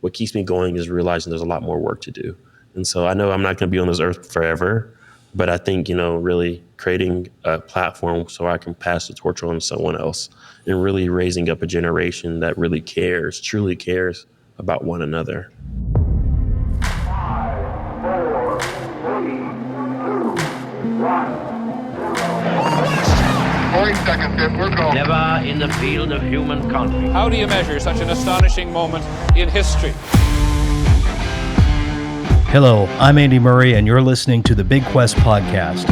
what keeps me going is realizing there's a lot more work to do. And so I know I'm not going to be on this earth forever, but I think, really creating a platform so I can pass the torch on to someone else and really raising up a generation that really cares, truly cares about one another. 5, 4, 3, 2, 1. 40 seconds, we're going. Never in the field of human conflict. How do you measure such an astonishing moment in history? Hello, I'm Andy Murray, and you're listening to the Big Quest podcast.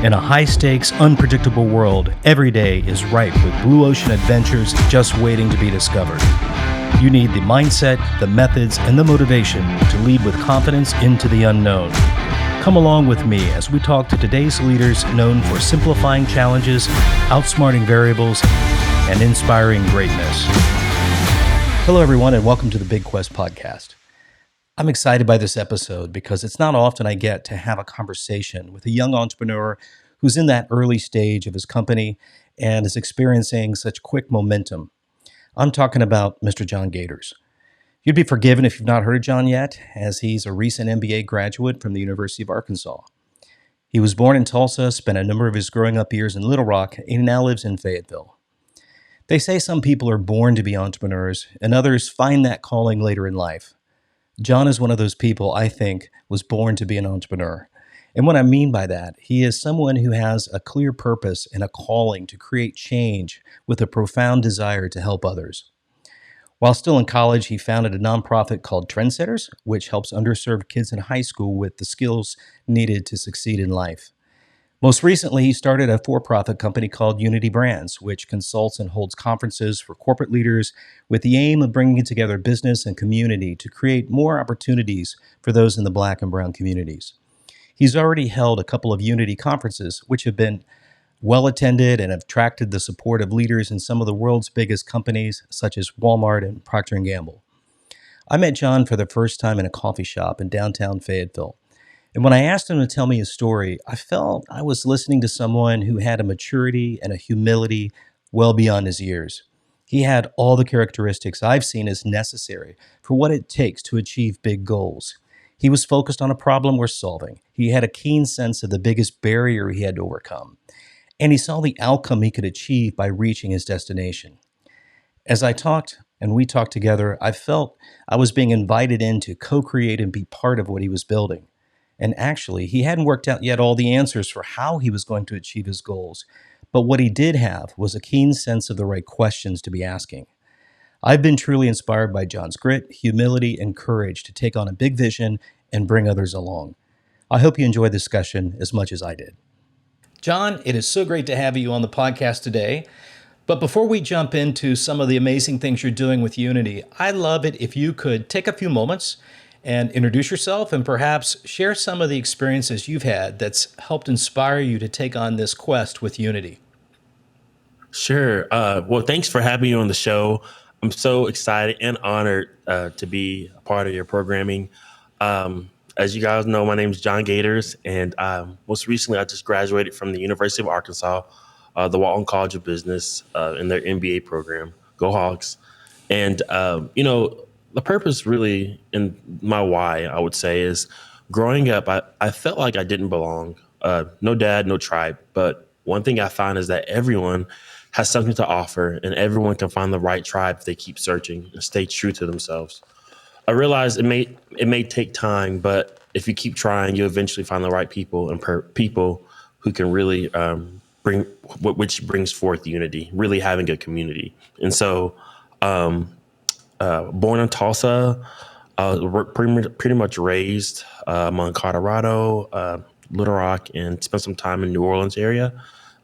In a high-stakes, unpredictable world, every day is ripe with blue ocean adventures just waiting to be discovered. You need the mindset, the methods, and the motivation to lead with confidence into the unknown. Come along with me as we talk to today's leaders known for simplifying challenges, outsmarting variables, and inspiring greatness. Hello, everyone, and welcome to the Big Quest podcast. I'm excited by this episode because it's not often I get to have a conversation with a young entrepreneur who's in that early stage of his company and is experiencing such quick momentum. I'm talking about Mr. John Gaiters. You'd be forgiven if you've not heard of John yet, as he's a recent MBA graduate from the University of Arkansas. He was born in Tulsa, spent a number of his growing up years in Little Rock, and now lives in Fayetteville. They say some people are born to be entrepreneurs, and others find that calling later in life. John is one of those people, I think, was born to be an entrepreneur. And what I mean by that, he is someone who has a clear purpose and a calling to create change with a profound desire to help others. While still in college, he founded a nonprofit called Trendsetters, which helps underserved kids in high school with the skills needed to succeed in life. Most recently, he started a for-profit company called Unity Brands, which consults and holds conferences for corporate leaders with the aim of bringing together business and community to create more opportunities for those in the Black and Brown communities. He's already held a couple of Unity conferences, which have been well attended and have attracted the support of leaders in some of the world's biggest companies, such as Walmart and Procter & Gamble. I met John for the first time in a coffee shop in downtown Fayetteville. And when I asked him to tell me his story, I felt I was listening to someone who had a maturity and a humility well beyond his years. He had all the characteristics I've seen as necessary for what it takes to achieve big goals. He was focused on a problem worth solving. He had a keen sense of the biggest barrier he had to overcome. And he saw the outcome he could achieve by reaching his destination. As I talked and we talked together, I felt I was being invited in to co-create and be part of what he was building. And actually, he hadn't worked out yet all the answers for how he was going to achieve his goals. But what he did have was a keen sense of the right questions to be asking. I've been truly inspired by John's grit, humility, and courage to take on a big vision and bring others along. I hope you enjoyed the discussion as much as I did. John, it is so great to have you on the podcast today. But before we jump into some of the amazing things you're doing with Unity, I'd love it if you could take a few moments and introduce yourself and perhaps share some of the experiences you've had that's helped inspire you to take on this quest with Unity. Sure. Well, thanks for having me on the show. I'm so excited and honored to be a part of your programming. As you guys know, my name is John Gaiters, and most recently I just graduated from the University of Arkansas, the Walton College of Business, in their MBA program. Go Hogs. And, the purpose really in my why, I would say, is growing up, I felt like I didn't belong. No dad, no tribe. But one thing I find is that everyone has something to offer, and everyone can find the right tribe if they keep searching and stay true to themselves. I realize it may take time, but if you keep trying, you'll eventually find the right people and people who can really which brings forth unity, really having a community. And so, born in Tulsa, pretty much raised among Colorado, Little Rock, and spent some time in New Orleans area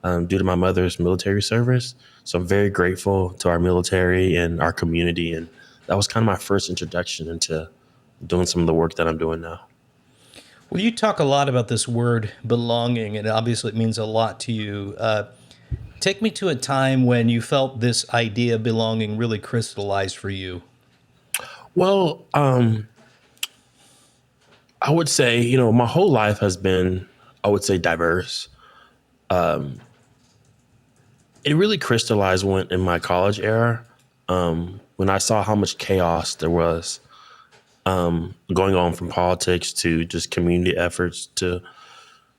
due to my mother's military service. So I'm very grateful to our military and our community. And that was kind of my first introduction into doing some of the work that I'm doing now. Well, you talk a lot about this word belonging, and obviously it means a lot to you. Take me to a time when you felt this idea of belonging really crystallized for you. Well, I would say, my whole life has been, I would say, diverse. It really crystallized in my college era, when I saw how much chaos there was going on, from politics to just community efforts to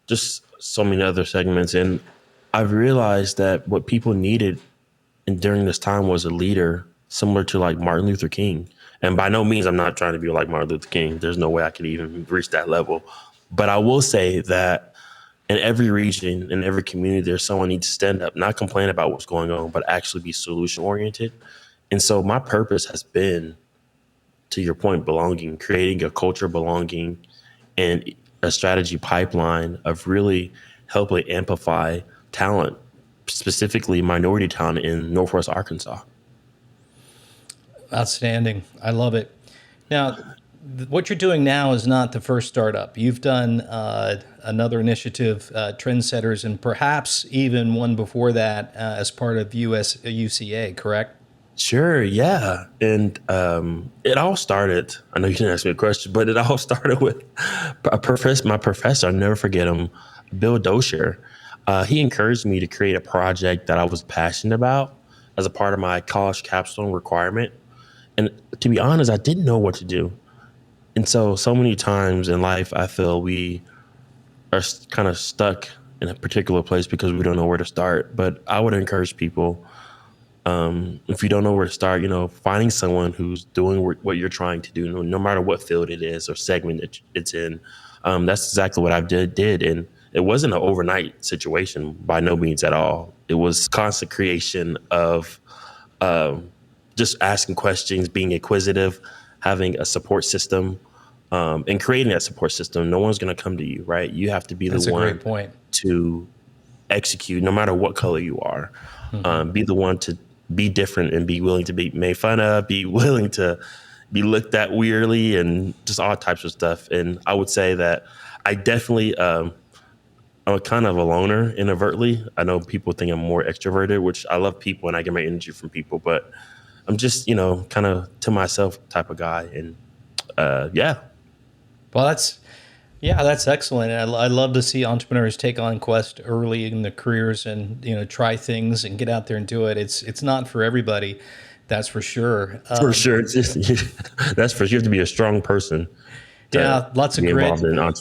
just so many other segments. And I've realized that what people needed during this time was a leader similar to like Martin Luther King. And by no means, I'm not trying to be like Martin Luther King. There's no way I could even reach that level. But I will say that in every region, in every community, there's someone who needs to stand up, not complain about what's going on, but actually be solution oriented. And so my purpose has been, to your point, belonging, creating a culture of belonging and a strategy pipeline of really helping amplify talent, specifically minority talent in Northwest Arkansas. Outstanding. I love it. Now, what you're doing now is not the first startup. You've done another initiative, Trendsetters, and perhaps even one before that as part of UCA, correct? Sure, yeah. And it all started, I know you didn't ask me a question, but it all started with my professor, I'll never forget him, Bill Dosher. He encouraged me to create a project that I was passionate about as a part of my college capstone requirement. And to be honest, I didn't know what to do. And so many times in life, I feel we are kind of stuck in a particular place because we don't know where to start. But I would encourage people, if you don't know where to start, finding someone who's doing what you're trying to do, no matter what field it is or segment it's in. That's exactly what I did. And it wasn't an overnight situation by no means at all. It was constant creation of just asking questions, being inquisitive, having a support system, and creating that support system. No one's going to come to you, right? You have to be That's the one great point. to execute, no matter what color you are. Be the one to be different and be willing to be made fun of, be willing to be looked at weirdly, and just all types of stuff. And I would say that I definitely, I'm kind of a loner inadvertently. I know people think I'm more extroverted, which I love people and I get my energy from people, but I'm just, kind of to myself type of guy. And yeah. Well, that's excellent. And I love to see entrepreneurs take on quest early in their careers and, try things and get out there and do it. It's not for everybody. That's for sure. For sure. It's just, that's for sure. You have to be a strong person. Lots of be grit. involved in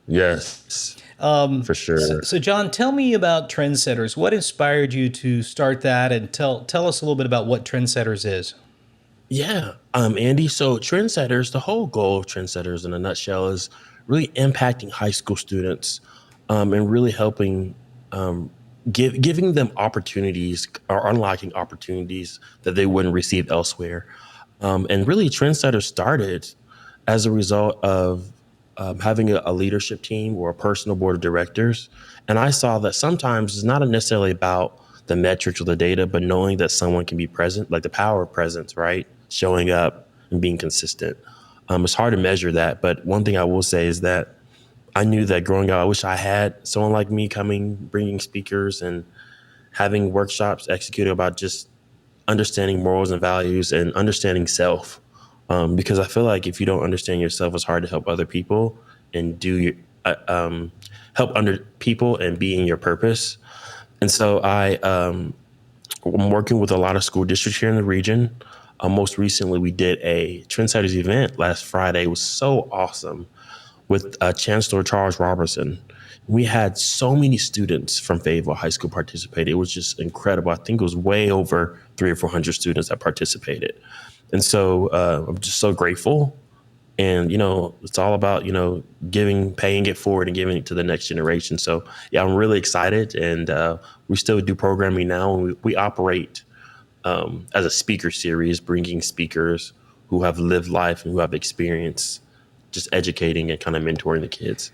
yes. For sure. So John, tell me about Trendsetters. What inspired you to start that? And tell us a little bit about what Trendsetters is. Yeah, Andy. So Trendsetters, the whole goal of Trendsetters in a nutshell is really impacting high school students and really helping giving them opportunities or unlocking opportunities that they wouldn't receive elsewhere. And really, Trendsetters started as a result of having a leadership team or a personal board of directors. And I saw that sometimes it's not necessarily about the metrics or the data, but knowing that someone can be present, like the power of presence, right? Showing up and being consistent. It's hard to measure that, but one thing I will say is that I knew that growing up, I wish I had someone like me coming, bringing speakers and having workshops executed about just understanding morals and values and understanding self. Because I feel like if you don't understand yourself, it's hard to help other people and help under people and be in your purpose. And so I'm working with a lot of school districts here in the region. Most recently, we did a Trendsetters event last Friday. It was so awesome with Chancellor Charles Robertson. We had so many students from Fayetteville High School participate. It was just incredible. I think it was way over 300 or 400 students that participated. And so I'm just so grateful. And, it's all about, giving, paying it forward and giving it to the next generation. So, yeah, I'm really excited. And we still do programming now. And we operate as a speaker series, bringing speakers who have lived life and who have experience, just educating and kind of mentoring the kids.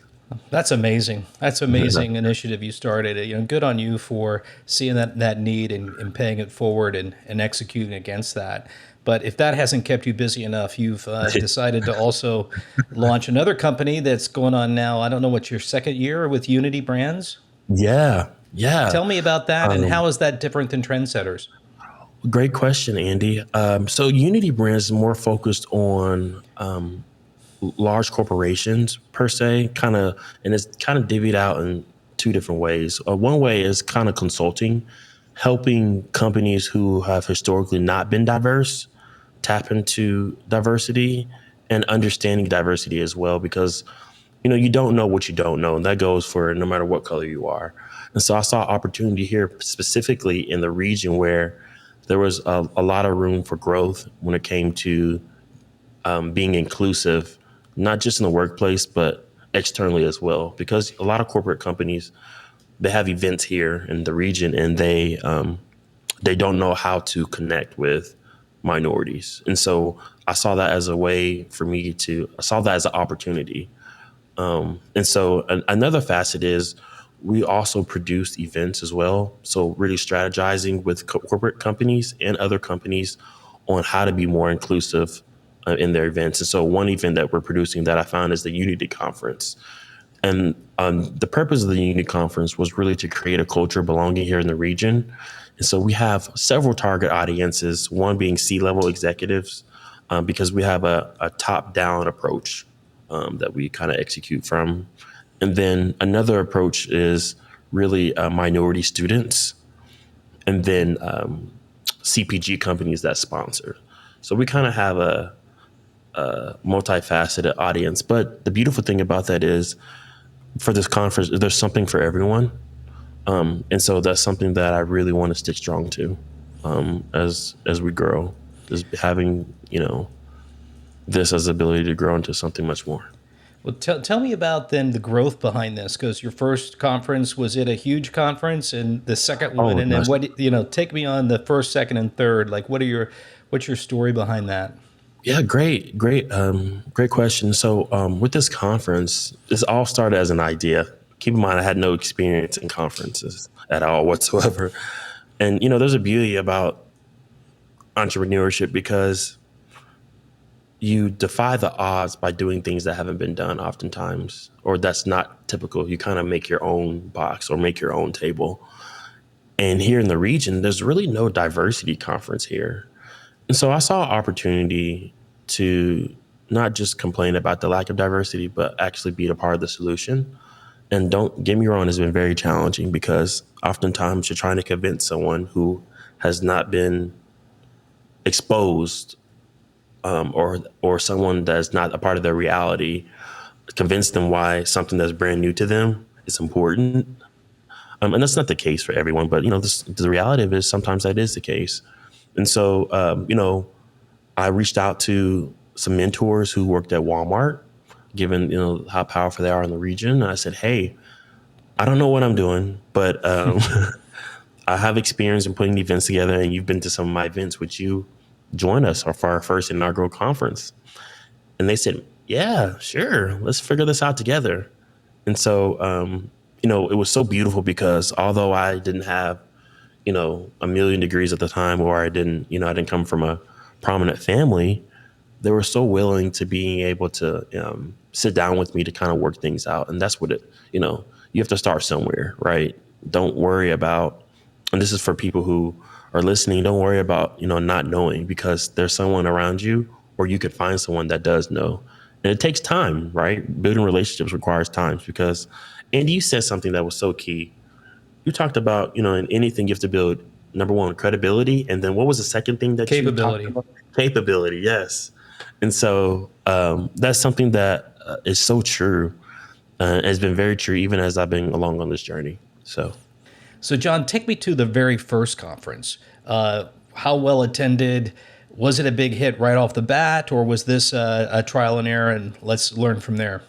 That's amazing. That's amazing initiative you started. Good on you for seeing that need and paying it forward and executing against that. But if that hasn't kept you busy enough, you've decided to also launch another company that's going on now. I don't know what's your second year with Unity Brands. Yeah. Tell me about that and how is that different than Trendsetters? Great question, Andy. So Unity Brands is more focused on large corporations per se, and it's kind of divvied out in two different ways. One way is kind of consulting, helping companies who have historically not been diverse tap into diversity and understanding diversity as well, because you don't know what you don't know, and that goes for no matter what color you are. And so I saw opportunity here specifically in the region where there was a lot of room for growth when it came to being inclusive, not just in the workplace, but externally as well. Because a lot of corporate companies, they have events here in the region, and they don't know how to connect with minorities. And so I saw that as a way for me I saw that as an opportunity. And so another facet is we also produce events as well. So really strategizing with corporate companies and other companies on how to be more inclusive in their events. And so one event that we're producing that I found is the Unity Conference. And the purpose of the Unity Conference was really to create a culture of belonging here in the region. And so we have several target audiences, one being C-level executives, because we have a top-down approach that we kind of execute from. And then another approach is really minority students, and then CPG companies that sponsor. So we kind of have a multifaceted audience. But the beautiful thing about that is for this conference, there's something for everyone. And so that's something that I really want to stick strong to as we grow, is having, this as the ability to grow into something much more. Well, tell me about then the growth behind this, because your first conference, was it a huge conference, and the second one, and then what, take me on the first, second, and third, like what's your story behind that? Yeah, great question. So with this conference, this all started as an idea. Keep in mind, I had no experience in conferences at all whatsoever. And, there's a beauty about entrepreneurship, because you defy the odds by doing things that haven't been done oftentimes, or that's not typical. You kind of make your own box or make your own table. And here in the region, there's really no diversity conference here. And so I saw an opportunity to not just complain about the lack of diversity, but actually be a part of the solution. And don't get me wrong, it's been very challenging, because oftentimes you're trying to convince someone who has not been exposed, or someone that's not a part of their reality, convince them why something that's brand new to them is important. And that's not the case for everyone, but the reality of it is sometimes that is the case. And so, I reached out to some mentors who worked at Walmart, given, how powerful they are in the region. And I said, hey, I don't know what I'm doing, but I have experience in putting events together, and you've been to some of my events. Would you join us for our first inaugural conference? And they said, yeah, sure. Let's figure this out together. And so, it was so beautiful, because although I didn't have, a million degrees at the time, or I didn't come from a prominent family, they were so willing to being able to sit down with me to kind of work things out. And that's what you have to start somewhere, right? Don't worry about, and this is for people who are listening, don't worry about, not knowing, because there's someone around you, or you could find someone that does know. And it takes time, right? Building relationships requires time, because Andy, you said something that was so key. You talked about, in anything you have to build, number one, credibility. And then what was the second thing that Capability. you talked about? Capability, yes. And so that's something that is so true. Has been very true even as I've been along on this journey. So John, take me to the very first conference. How well attended? Was it a big hit right off the bat, or was this a trial and error, and let's learn from there?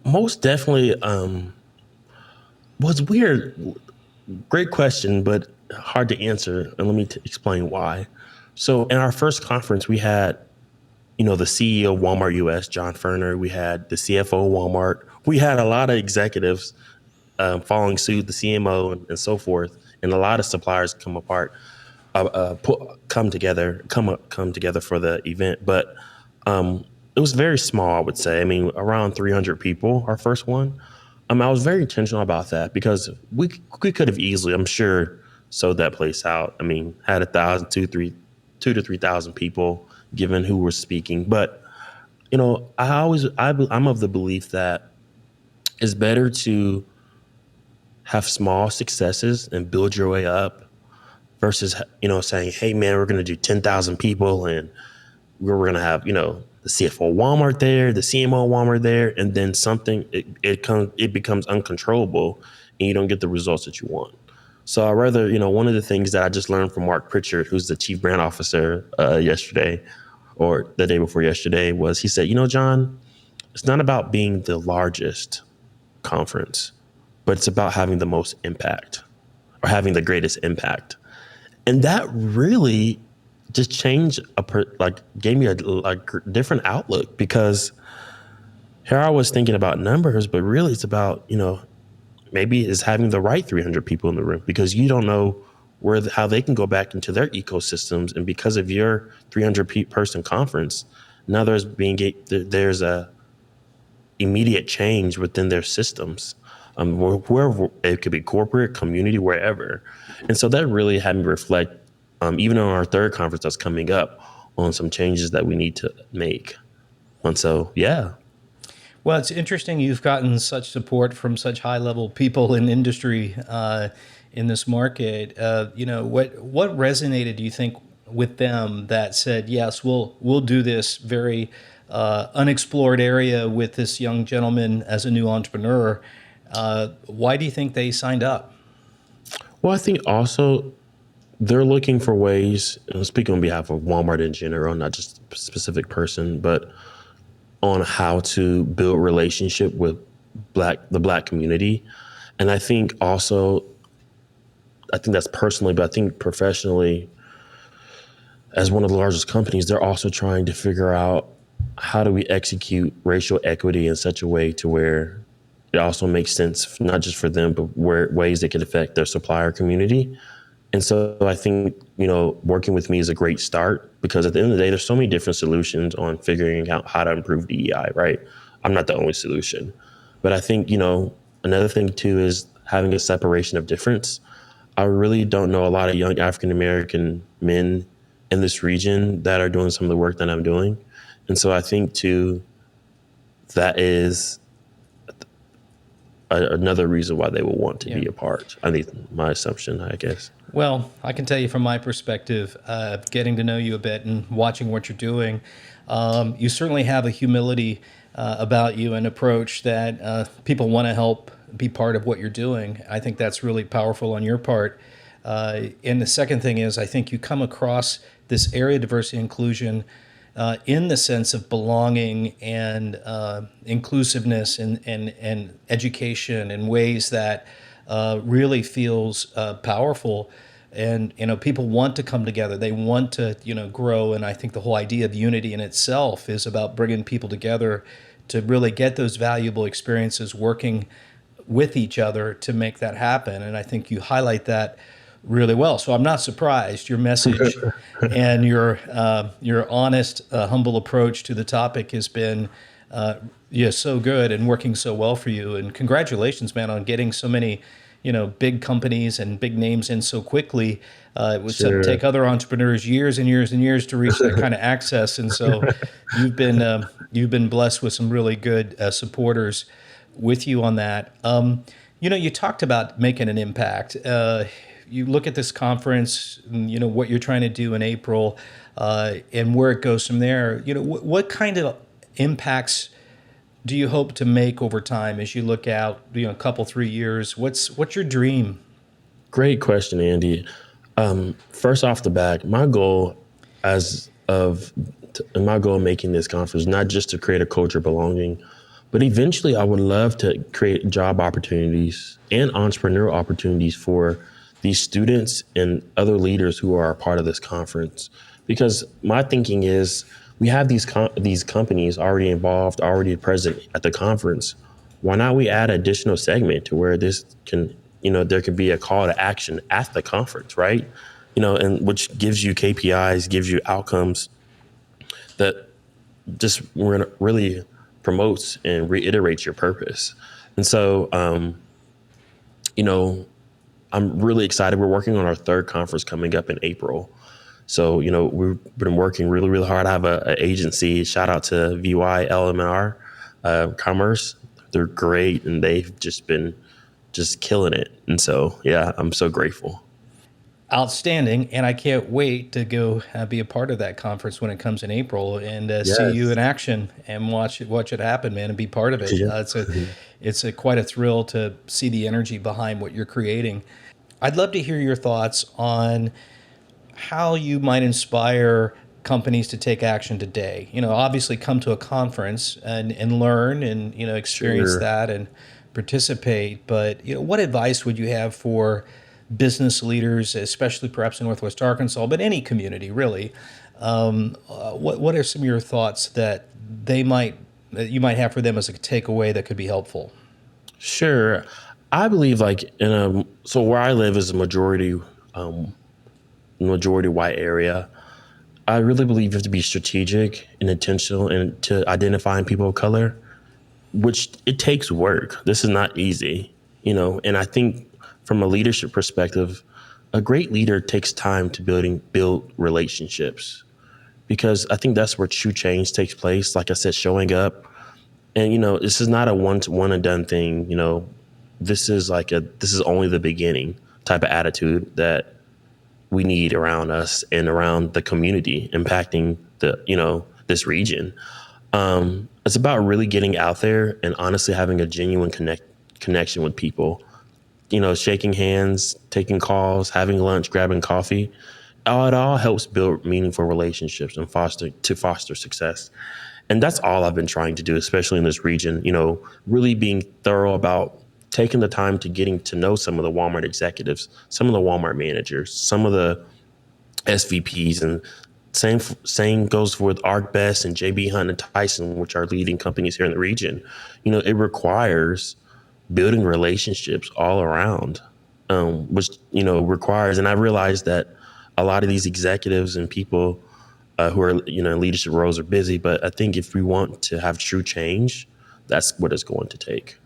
Most definitely was weird. Great question, but hard to answer. And let me explain why. So in our first conference, we had, the CEO of Walmart US, John Furner. We had the CFO of Walmart. We had a lot of executives following suit, the CMO and so forth, and a lot of suppliers come together for the event. But it was very small, I would say. I mean, around 300 people, our first one. I was very intentional about that, because we could have easily, I'm sure, sold that place out. I mean, had 1,000, 2,000 to 3,000 people, given who were speaking. But I'm of the belief that it's better to have small successes and build your way up, versus saying, hey man, we're going to do 10,000 people and we were going to have, the CFO of Walmart there, the CMO of Walmart there, and then it becomes uncontrollable and you don't get the results that you want. So I rather, one of the things that I just learned from Mark Pritchard, who's the chief brand officer yesterday or the day before yesterday, was he said, John, it's not about being the largest conference, but it's about having the most impact or having the greatest impact. And that really just changed gave me a different outlook, because here I was thinking about numbers, but really it's about, maybe it's having the right 300 people in the room, because you don't know how they can go back into their ecosystems. And because of your 300 person conference, now there's a immediate change within their systems, wherever it could be, corporate, community, wherever. And so that really had me reflect, even on our third conference that's coming up, on some changes that we need to make. And so, yeah. Well, it's interesting you've gotten such support from such high-level people in industry in this market. What resonated, do you think, with them that said, yes, we'll do this very unexplored area with this young gentleman as a new entrepreneur? Why do you think they signed up? Well, I think also they're looking for ways, and speaking on behalf of Walmart in general, not just a specific person, but on how to build relationship with the Black community. And I think that's personally, but I think professionally, as one of the largest companies, they're also trying to figure out, how do we execute racial equity in such a way to where it also makes sense, not just for them, but ways that can affect their supplier community. And so I think, working with me is a great start, because at the end of the day, there's so many different solutions on figuring out how to improve DEI, right? I'm not the only solution. But I think, another thing too is having a separation of difference. I really don't know a lot of young African-American men in this region that are doing some of the work that I'm doing. And so I think too, that is another reason why they will want to be a part. I think my assumption, I guess. Well, I can tell you from my perspective, getting to know you a bit and watching what you're doing, you certainly have a humility about you and approach that people want to help be part of what you're doing. I think that's really powerful on your part. And the second thing is, I think you come across this area of diversity and inclusion in the sense of belonging and inclusiveness and education in ways that really feels powerful. And, people want to come together. They want to, grow. And I think the whole idea of unity in itself is about bringing people together to really get those valuable experiences working with each other to make that happen. And I think you highlight that really well. So I'm not surprised. Your message and your honest, humble approach to the topic has been so good and working so well for you. And congratulations, man, on getting so many, big companies and big names in so quickly. It would take other entrepreneurs years and years and years to reach that kind of access. And so you've been blessed with some really good supporters with you on that. You talked about making an impact. You look at this conference, what you're trying to do in April, and where it goes from there. What kind of impacts do you hope to make over time as you look out, a couple, 3 years? What's your dream? Great question, Andy. First off the bat, my goal in making this conference, not just to create a culture of belonging, but eventually I would love to create job opportunities and entrepreneurial opportunities for these students and other leaders who are a part of this conference. Because my thinking is, we have these companies already involved, already present at the conference. Why not we add an additional segment to where this can, there could be a call to action at the conference, right? And which gives you KPIs, gives you outcomes that just really promotes and reiterates your purpose. And so, I'm really excited. We're working on our third conference coming up in April. So, we've been working really, really hard. I have an agency, shout out to VY LMR Commerce. They're great, and they've just been killing it. And so, yeah, I'm so grateful. Outstanding, and I can't wait to go be a part of that conference when it comes in April and see you Yes. in action and watch it happen, man, and be part of it. Yeah. It's quite a thrill to see the energy behind what you're creating. I'd love to hear your thoughts on how you might inspire companies to take action today. Obviously come to a conference and learn and, experience Sure. that and participate. But, what advice would you have for business leaders, especially perhaps in Northwest Arkansas, but any community really? What are some of your thoughts that that you might have for them as a takeaway that could be helpful? Sure. I believe like so where I live is a majority white area. I really believe you have to be strategic and intentional and to identifying people of color, which it takes work. This is not easy, and I think from a leadership perspective, a great leader takes time to build relationships because I think that's where true change takes place. Like I said, showing up. And this is not a one and done thing. This is this is only the beginning type of attitude that we need around us and around the community impacting this region. It's about really getting out there and honestly having a genuine connection with people. Shaking hands, taking calls, having lunch, grabbing coffee. It all helps build meaningful relationships and foster success. And that's all I've been trying to do, especially in this region, really being thorough about taking the time to getting to know some of the Walmart executives, some of the Walmart managers, some of the SVPs, and same goes with ArcBest and JB Hunt and Tyson, which are leading companies here in the region. It requires building relationships all around, which, requires, and I realized that a lot of these executives and people who are, in leadership roles are busy. But I think if we want to have true change, that's what it's going to take.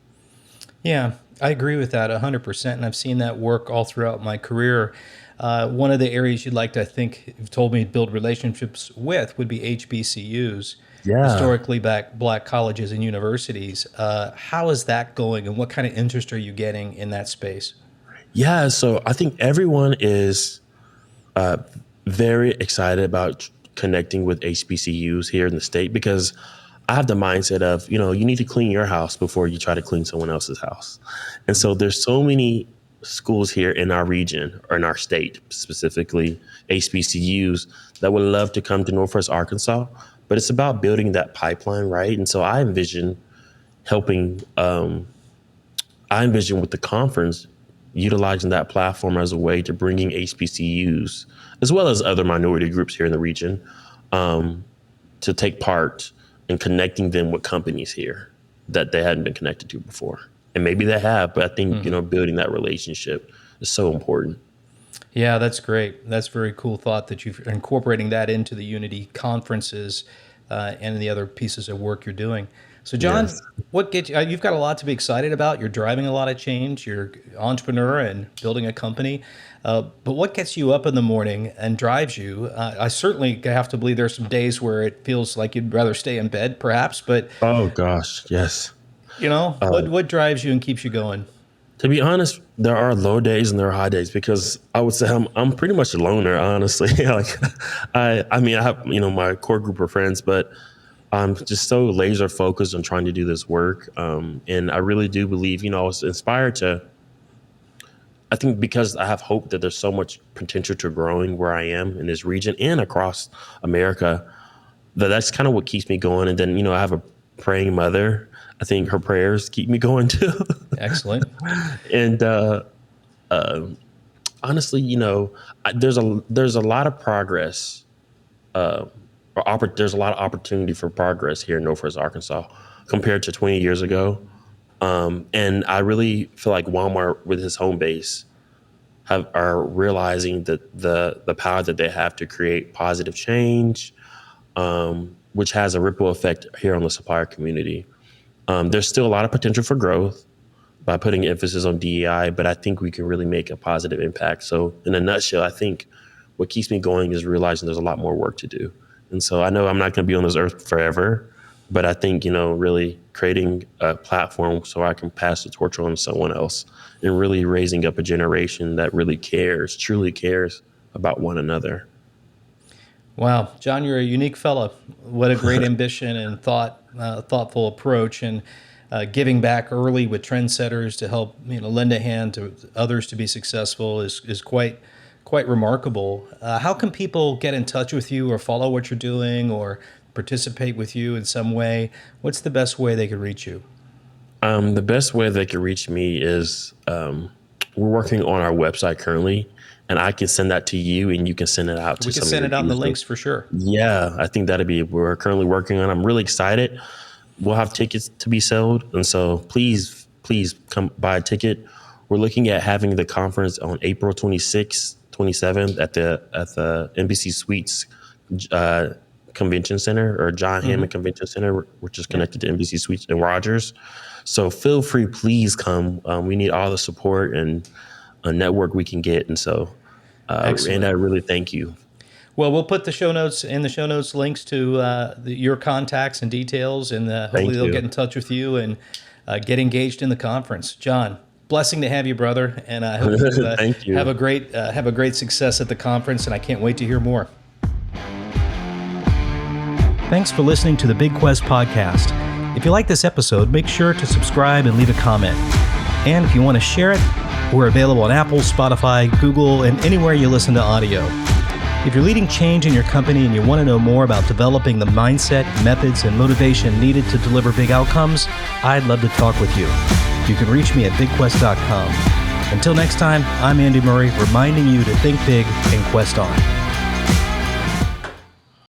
Yeah, I agree with that 100%. And I've seen that work all throughout my career. One of the areas you'd like to, I think, you've told me to build relationships with would be HBCUs, Yeah. historically black colleges and universities. How is that going, and what kind of interest are you getting in that space? Yeah. So I think everyone is very excited about connecting with HBCUs here in the state because I have the mindset of, you need to clean your house before you try to clean someone else's house. And so there's so many schools here in our region or in our state, specifically HBCUs, that would love to come to Northwest Arkansas. But it's about building that pipeline, right? And so I envision helping, I envision with the conference utilizing that platform as a way to bringing HBCUs as well as other minority groups here in the region to take part in connecting them with companies here that they hadn't been connected to before. And maybe they have, but I think, building that relationship is so important. Yeah, that's great. That's a very cool thought that you're incorporating that into the Unity conferences and the other pieces of work you're doing. So, John, Yes. what gets you? You've got a lot to be excited about. You're driving a lot of change. You're an entrepreneur and building a company. But what gets you up in the morning and drives you? I certainly have to believe there's some days where it feels like you'd rather stay in bed, perhaps. But Oh gosh, yes. what drives you and keeps you going? To be honest, there are low days and there are high days because I would say I'm pretty much a loner, honestly. Like I mean I have, my core group of friends, but I'm just so laser focused on trying to do this work. And I really do believe, I was inspired to, I think because I have hope that there's so much potential to growing where I am in this region and across America, that's kind of what keeps me going. And then, I have a praying mother. I think her prayers keep me going too. Excellent. And honestly, there's a lot of progress, there's a lot of opportunity for progress here in Northwest Arkansas compared to 20 years ago. And I really feel like Walmart, with his home base, are realizing that the power that they have to create positive change, which has a ripple effect here on the supplier community. There's still a lot of potential for growth by putting emphasis on DEI, but I think we can really make a positive impact. So in a nutshell, I think what keeps me going is realizing there's a lot more work to do. And so I know I'm not going to be on this earth forever, But I think, really creating a platform so I can pass the torch on to someone else and really raising up a generation that really truly cares about one another. Wow, John, you're a unique fellow. What a great ambition and thoughtful approach, and giving back early with Trendsetters to help lend a hand to others to be successful is quite remarkable. How can people get in touch with you or follow what you're doing or participate with you in some way? What's the best way they could reach you? The best way they could reach me is we're working on our website currently, and I can send that to you, and you can send it out to We can some send of it your out in the users. links for sure. Yeah, I think we're currently working on. I'm really excited. We'll have tickets to be sold, and so please come buy a ticket. We're looking at having the conference on April 26th, 27th at the NBC Suites Convention Center, or John Hammond Convention Center, which is connected to NBC Suites in Rogers. So feel free, please come. We need all the support and a network we can get, and so and I really thank you. Well, we'll put the show notes links to your contacts and details, and hopefully they'll get in touch with you and get engaged in the conference. John, blessing to have you, brother, and I hope you, Thank you. have a great success at the conference, and I can't wait to hear more. Thanks for listening to the Big Quest podcast. If you like this episode, make sure to subscribe and leave a comment. And if you want to share it, we're available on Apple, Spotify, Google, and anywhere you listen to audio. If you're leading change in your company and you want to know more about developing the mindset, methods, and motivation needed to deliver big outcomes, I'd love to talk with you. You can reach me at bigquest.com. Until next time, I'm Andy Murray, reminding you to think big and quest on.